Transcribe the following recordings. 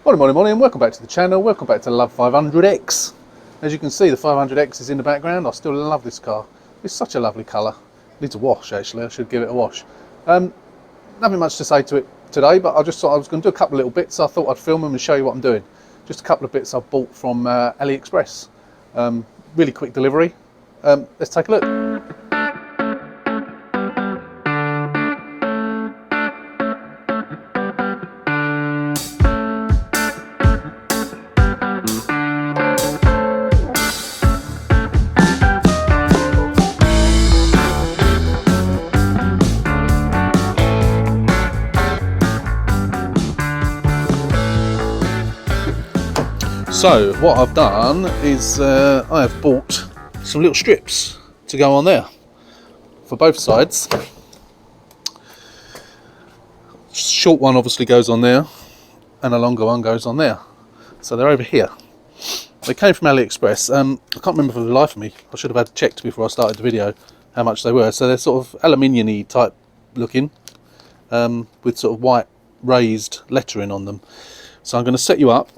Morning, welcome back to the channel, welcome back to Love 500X. As you can see, the 500X is in the background. I still love this car. It's such a lovely colour. Needs a wash, actually. I should give it a wash. Nothing much to say to it today, but I just thought I was going to do a couple of little bits. So I thought I'd film them and show you what I'm doing. Just a couple of bits I've bought from AliExpress. Really quick delivery. Let's take a look. So what I've done is I have bought some little strips to go on there for both sides. Short one obviously goes on there and a longer one goes on there. So they're over here. They came from AliExpress. I can't remember for the life of me. I should have had checked before I started the video how much they were. So they're sort of aluminium-y type looking with sort of white raised lettering on them. So I'm going to set you up.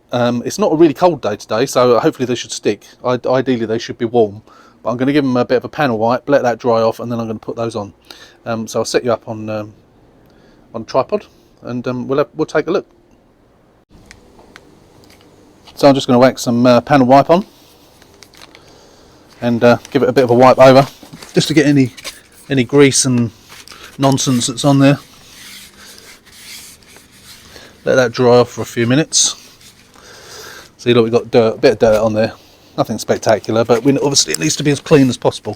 It's not a really cold day today, so hopefully they should stick. Ideally they should be warm, but I'm going to give them a bit of a panel wipe, let that dry off, and then I'm going to put those on. So I'll set you up on a tripod, and we'll take a look. So I'm just going to whack some panel wipe on, and give it a bit of a wipe over, just to get any grease and nonsense that's on there. Let that dry off for a few minutes. See, look, we've got dirt, a bit of dirt on there. Nothing spectacular, but obviously it needs to be as clean as possible.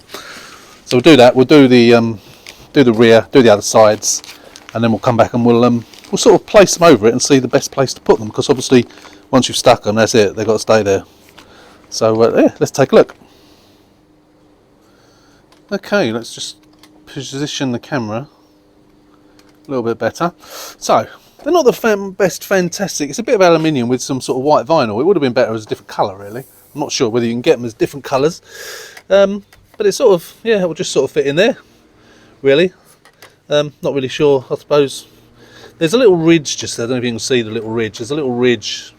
So we'll do that. We'll do the rear, do the other sides, and then we'll come back and we'll sort of place them over it and see the best place to put them. Because obviously, once you've stuck them, that's it. They've got to stay there. So yeah, let's take a look. Okay, let's just position the camera a little bit better. So. They're not the best fantastic. It's a bit of aluminium with some sort of white vinyl. It would have been better as a different colour, really. I'm not sure whether you can get them as different colours. But it's sort of, yeah, it will just sort of fit in there, really. Not really sure, I suppose. There's a little ridge just there. I don't know if you can see the little ridge. There's a little ridge.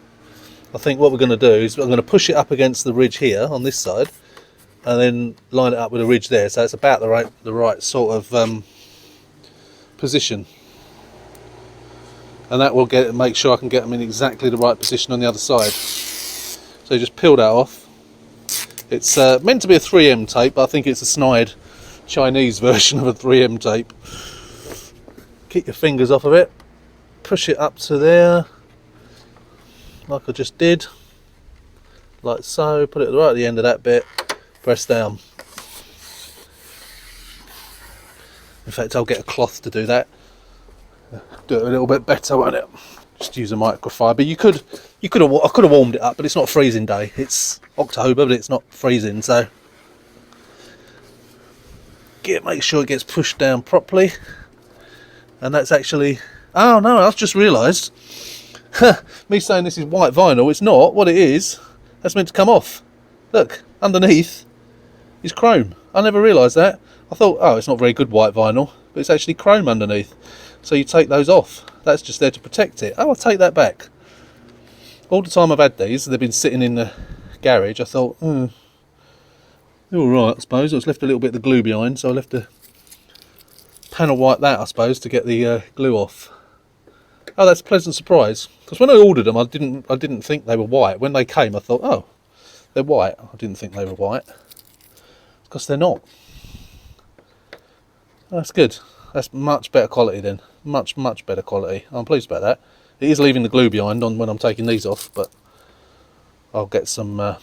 I think what we're going to do is I'm going to push it up against the ridge here on this side, and then line it up with a ridge there. So it's about the right sort of position. And that will make sure I can get them in exactly the right position on the other side. So just peel that off. It's meant to be a 3M tape, but I think it's a snide Chinese version of a 3M tape. Keep your fingers off of it. Push it up to there, like I just did. Like so. Put it right at the end of that bit. Press down. In fact, I'll get a cloth to do that. Do it a little bit better, won't it? Just use a microfiber. I could have warmed it up, but it's not a freezing day. It's October, but it's not freezing, so make sure it gets pushed down properly. And that's actually, oh no, I've just realised. Me saying this is white vinyl, it's not. What it is, that's meant to come off. Look, underneath is chrome. I never realised that. I thought, oh, it's not very good white vinyl, but it's actually chrome underneath. So you take those off. That's just there to protect it. Oh, I'll take that back. All the time I've had these, they've been sitting in the garage. I thought, they're all right, I suppose. I was left a little bit of the glue behind, so I left a panel wipe that, I suppose, to get the glue off. Oh, that's a pleasant surprise. Because when I ordered them, I didn't think they were white. When they came, I thought, oh, they're white. I didn't think they were white. Because they're not. Oh, that's good. That's much better quality then. Much better quality. I'm pleased about that. It is leaving the glue behind on when I'm taking these off, but I'll get some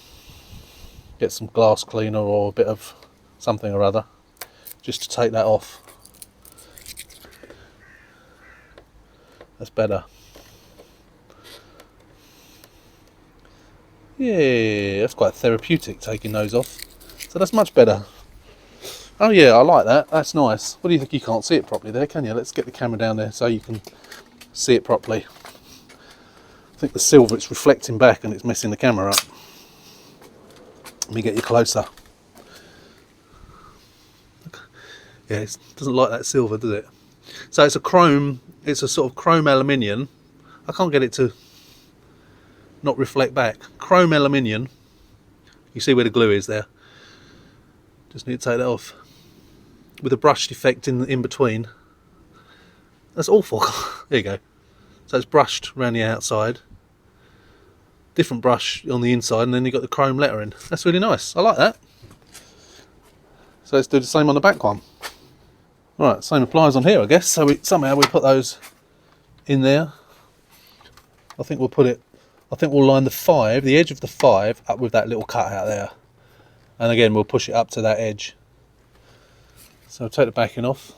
glass cleaner or a bit of something or other just to take that off. That's better. Yeah, that's quite therapeutic taking those off. So that's much better. Oh yeah, I like that. That's nice. What do you think? You can't see it properly there, can you? Let's get the camera down there so you can see it properly. I think the silver, it's reflecting back and it's messing the camera up. Let me get you closer. Yeah, it doesn't like that silver, does it? So it's a chrome, it's a sort of chrome aluminium. I can't get it to not reflect back. Chrome aluminium. You see where the glue is there. Just need to take that off. With a brushed effect in between. That's awful. There you go. So it's brushed around the outside. Different brush on the inside, and then you've got the chrome lettering. That's really nice. I like that. So let's do the same on the back one. Right, same applies on here, I guess. So somehow we put those in there. I think we'll put it. I think we'll line the edge of the 5 up with that little cutout there. And again, we'll push it up to that edge. So I'll take the backing off.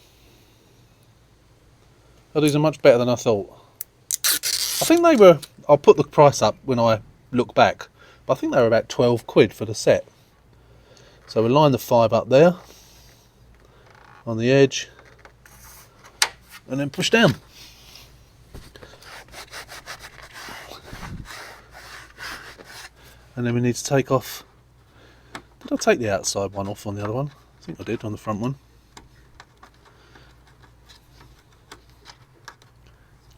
Oh, these are much better than I thought. I think they were, I'll put the price up when I look back, but I think they were about 12 quid for the set. So we'll line the 5 up there, on the edge, and then push down. And then we need to take off, did I take the outside one off on the other one? I think I did on the front one.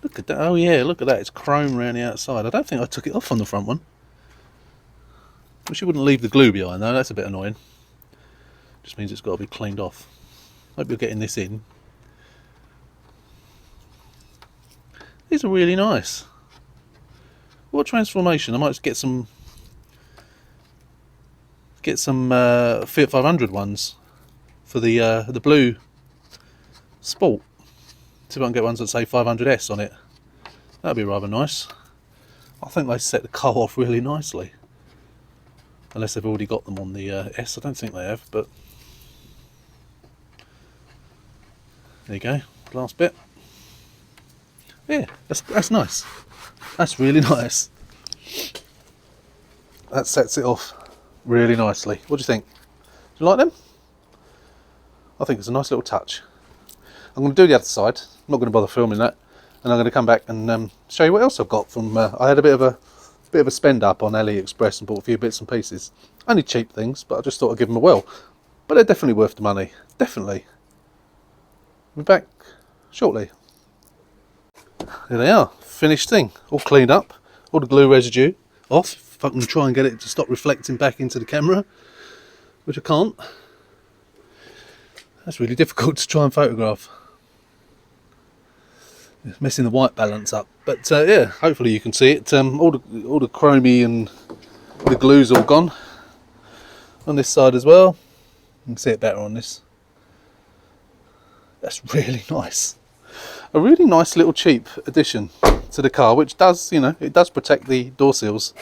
Look at that, oh yeah, look at that, it's chrome around the outside. I don't think I took it off on the front one. Wish you wouldn't leave the glue behind though, that's a bit annoying. Just means it's got to be cleaned off. Hope you're getting this in. These are really nice. What transformation, I might just get some Fiat 500 ones for the blue Sport. See if I can get ones that say 500S on it. That'd be rather nice. I think they set the car off really nicely. Unless they've already got them on the S. I don't think they have, but there you go. Last bit. Yeah, that's nice. That's really nice. That sets it off really nicely. What do you think? Do you like them? I think it's a nice little touch. I'm going to do the other side. I'm not going to bother filming that, and I'm going to come back and show you what else I've got from. I had a bit of a spend up on AliExpress and bought a few bits and pieces. Only cheap things, but I just thought I'd give them a whirl. But they're definitely worth the money. Definitely. We'll be back shortly. There they are. Finished thing. All cleaned up. All the glue residue off. If I can try and get it to stop reflecting back into the camera, which I can't. That's really difficult to try and photograph. It's messing the white balance up, but yeah, hopefully you can see it. All the chromey and the glue's all gone on this side as well. You can see it better on this. That's really nice. A really nice little cheap addition to the car, which does, you know, it does protect the door seals.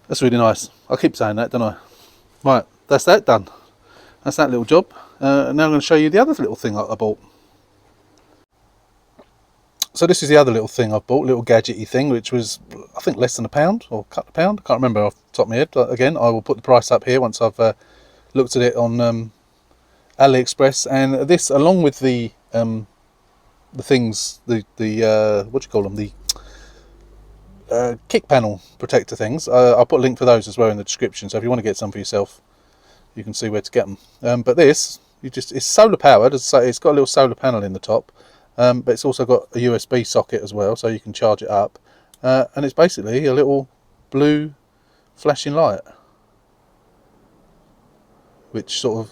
That's really nice. I keep saying that, don't I? Right, that's that done. That's that little job. Now I'm going to show you the other little thing I bought. So this is the other little thing I've bought, little gadgety thing, which was, I think, less than £1 or a pound. I can't remember off the top of my head. But again, I will put the price up here once I've looked at it on AliExpress. And this, along with the things, the what do you call them, the kick panel protector things. I'll put a link for those as well in the description. So if you want to get some for yourself, you can see where to get them. But this, it's solar powered. As I say, it's got a little solar panel in the top. But it's also got a USB socket as well, so you can charge it up. And it's basically a little blue flashing light, which sort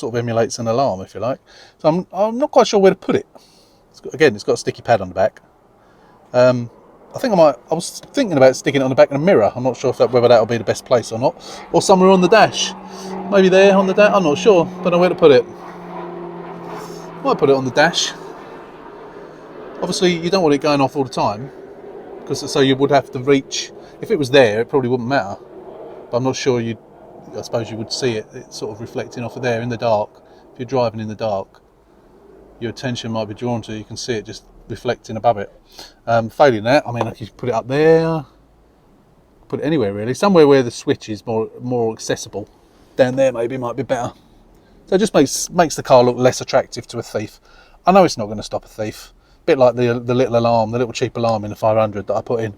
of emulates an alarm, if you like. So I'm not quite sure where to put it. It's got a sticky pad on the back. I was thinking about sticking it on the back of a mirror. I'm not sure whether that'll be the best place or not, or somewhere on the dash. Maybe there on the dash. I'm not sure. Don't know where to put it. Might put it on the dash. Obviously, you don't want it going off all the time, because so you would have to reach. If it was there, it probably wouldn't matter. But I'm not sure I suppose you would see it. It's sort of reflecting off of there in the dark. If you're driving in the dark, your attention might be drawn to it. You can see it just reflecting above it. Failing that, I mean, I could put it up there, put it anywhere really. Somewhere where the switch is more accessible. Down there maybe might be better. So it just makes the car look less attractive to a thief. I know it's not going to stop a thief. Bit like the little alarm, the little cheap alarm in the 500 that I put in.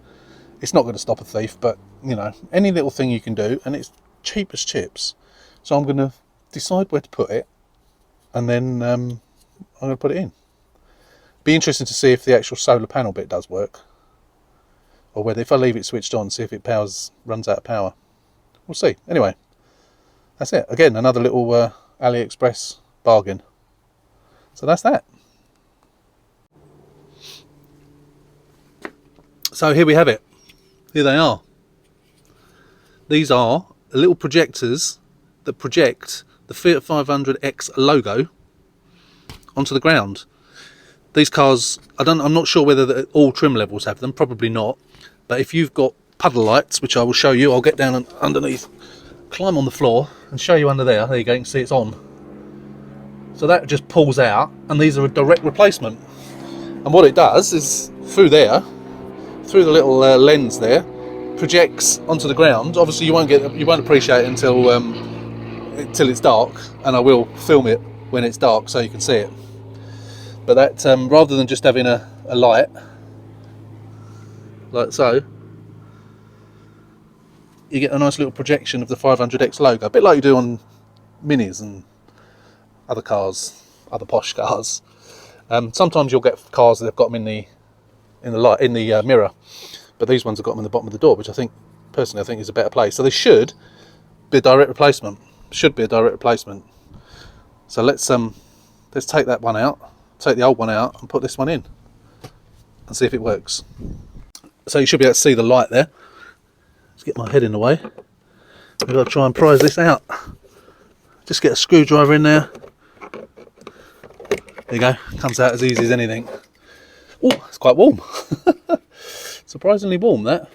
It's not going to stop a thief, but you know, any little thing you can do, and it's cheap as chips. So I'm going to decide where to put it, and then I'm going to put it in. Be interesting to see if the actual solar panel bit does work. or whether if I leave it switched on, see if it runs out of power. We'll see. Anyway, that's it. Again, another little AliExpress bargain. So that's that. So here we have it. Here they are. These are little projectors that project the Fiat 500X logo onto the ground. These cars, I'm not sure whether all trim levels have them, probably not. But if you've got puddle lights, which I will show you, I'll get down underneath, climb on the floor and show you under there. There you go, you can see it's on. So that just pulls out, and these are a direct replacement. And what it does is through there, through the little lens there, projects onto the ground. Obviously you won't appreciate it until it's dark, and I will film it when it's dark so you can see it. But that rather than just having a light like so, you get a nice little projection of the 500X logo, a bit like you do on Minis and other cars, other posh cars. Sometimes you'll get cars that have got them in the mirror, but these ones have got them in the bottom of the door, which personally I think is a better place. So they should be a direct replacement. Should be a direct replacement. So let's take that one out, take the old one out, and put this one in, and see if it works. So you should be able to see the light there. Let's get my head in the way. We've got to try and prise this out. Just get a screwdriver in there. There you go. Comes out as easy as anything. Oh, it's quite warm. Surprisingly warm, that.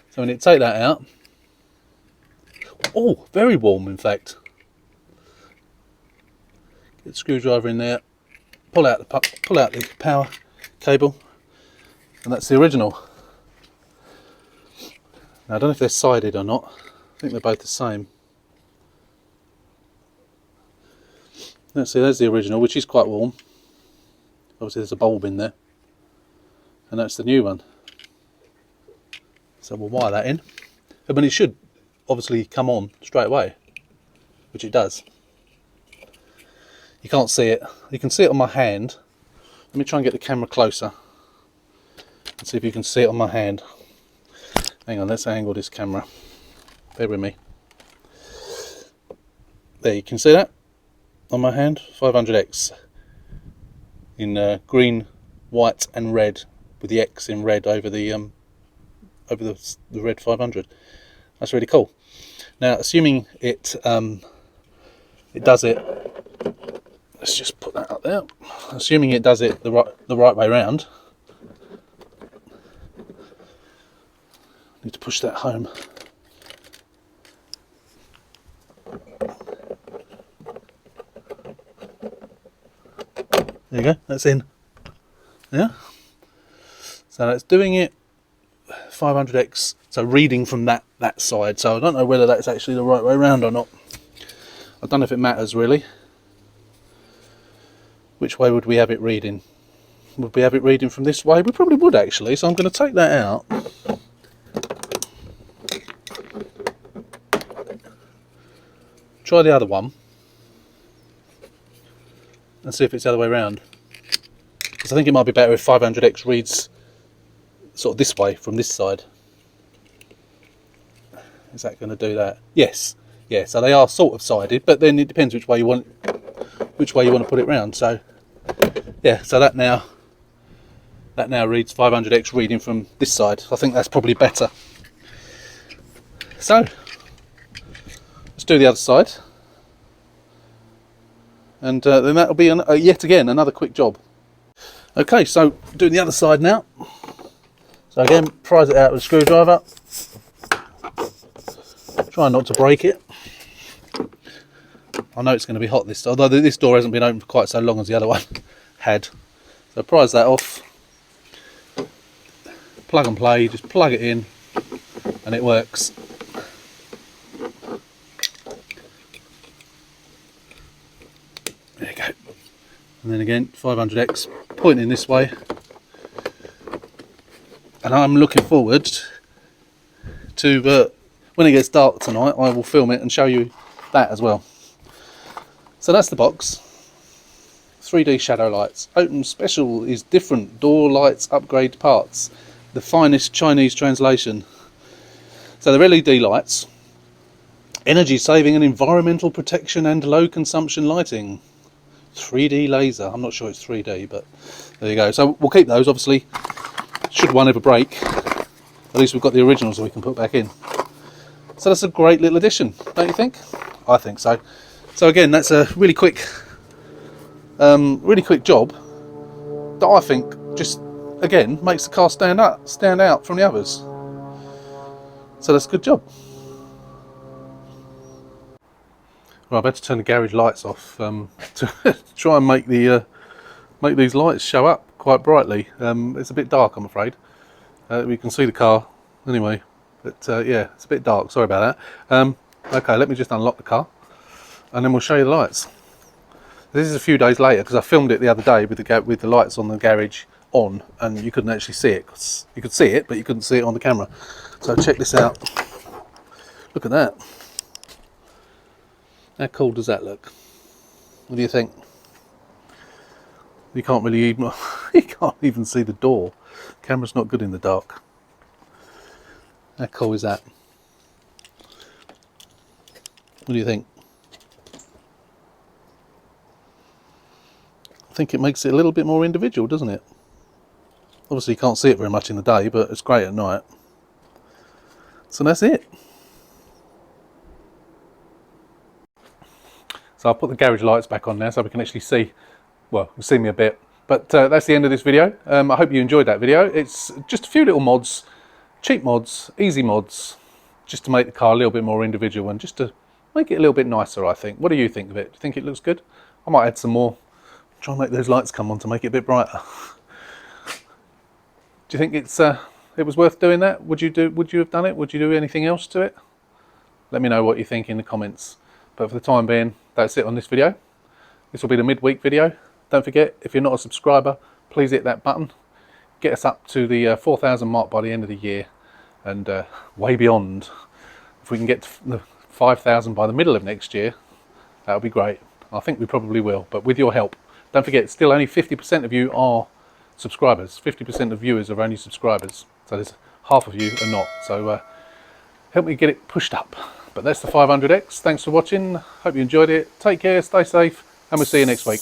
So we need to take that out. Oh, very warm, in fact. Get the screwdriver in there. Pull out the power cable, and that's the original. Now, I don't know if they're sided or not. I think they're both the same. Let's see, there's the original, which is quite warm. Obviously there's a bulb in there. And that's the new one. So we'll wire that in. But it should obviously come on straight away, which it does. You can't see it. You can see it on my hand. Let me try and get the camera closer and see if you can see it on my hand. Hang on, let's angle this camera. Bear with me. There, you can see that on my hand. 500X in green, white and red, with the X in red over the red 500. That's really cool. Now, assuming it does it, let's just put that up there. Assuming it does it the right way round, need to push that home. There you go, that's in. Yeah. So that's doing it 500X, so reading from that side. So I don't know whether that's actually the right way around or not. I don't know if it matters really. Which way would we have it reading? Would we have it reading from this way? We probably would actually, so I'm going to take that out. Try the other one and see if it's the other way around. Because I think it might be better if 500X reads sort of this way from this side. Is that going to do that? Yes. Yeah, so they are sort of sided, but then it depends which way you want to put it round. So yeah, so that now reads 500X reading from this side. I think that's probably better. So let's do the other side, and then that'll be yet again another quick job. Okay, so doing the other side now. So again, prise it out with a screwdriver. Try not to break it. I know it's going to be hot this time, although this door hasn't been open for quite so long as the other one had. So prise that off. Plug and play, just plug it in and it works. There you go. And then again, 500X pointing this way. And I'm looking forward to, when it gets dark tonight, I will film it and show you that as well. So that's the box. 3D shadow lights. Open special is different door lights upgrade parts. The the finest Chinese translation. So they're LED lights, energy saving and environmental protection and low consumption lighting. 3D laser. I'm not sure it's 3D, but there you go. So we'll keep those, obviously. Should one ever break, at least we've got the originals that we can put back in. So that's a great little addition, don't you think? I think so. So again, that's a really quick job that I think just, again, makes the car stand out from the others. So that's a good job. Well, I better turn the garage lights off to try and make these lights show up quite brightly. It's a bit dark, I'm afraid. We can see the car anyway, but yeah, it's a bit dark. Sorry about that. Okay, let me just unlock the car, and then we'll show you the lights. This is a few days later because I filmed it the other day with the lights on the garage on, and you couldn't actually see it. You could see it, but you couldn't see it on the camera. So check this out. Look at that. How cool does that look? What do you think? You can't really even you can't even see the door. Camera's not good in the dark. How cool is that? What do you think? I think it makes it a little bit more individual, doesn't it? Obviously you can't see it very much in the day, but it's great at night. So that's it. So I'll put the garage lights back on now so we can actually see, well, you can see me a bit. But that's the end of this video. I hope you enjoyed that video. It's just a few little mods, cheap mods, easy mods, just to make the car a little bit more individual and just to make it a little bit nicer, I think. What do you think of it? Do you think it looks good? I might add some more, try and make those lights come on to make it a bit brighter. Do you think it was worth doing that? Would you have done it? Would you do anything else to it? Let me know what you think in the comments. But for the time being, that's it on this video. This will be the midweek video. Don't forget, if you're not a subscriber, please hit that button. Get us up to the 4,000 mark by the end of the year, and way beyond. If we can get to the 5,000 by the middle of next year, that would be great. I think we probably will, but with your help. Don't forget, still only 50% of you are subscribers. 50% of viewers are only subscribers. So there's half of you are not. So help me get it pushed up. But that's the 500X. Thanks for watching. Hope you enjoyed it. Take care, stay safe, and we'll see you next week.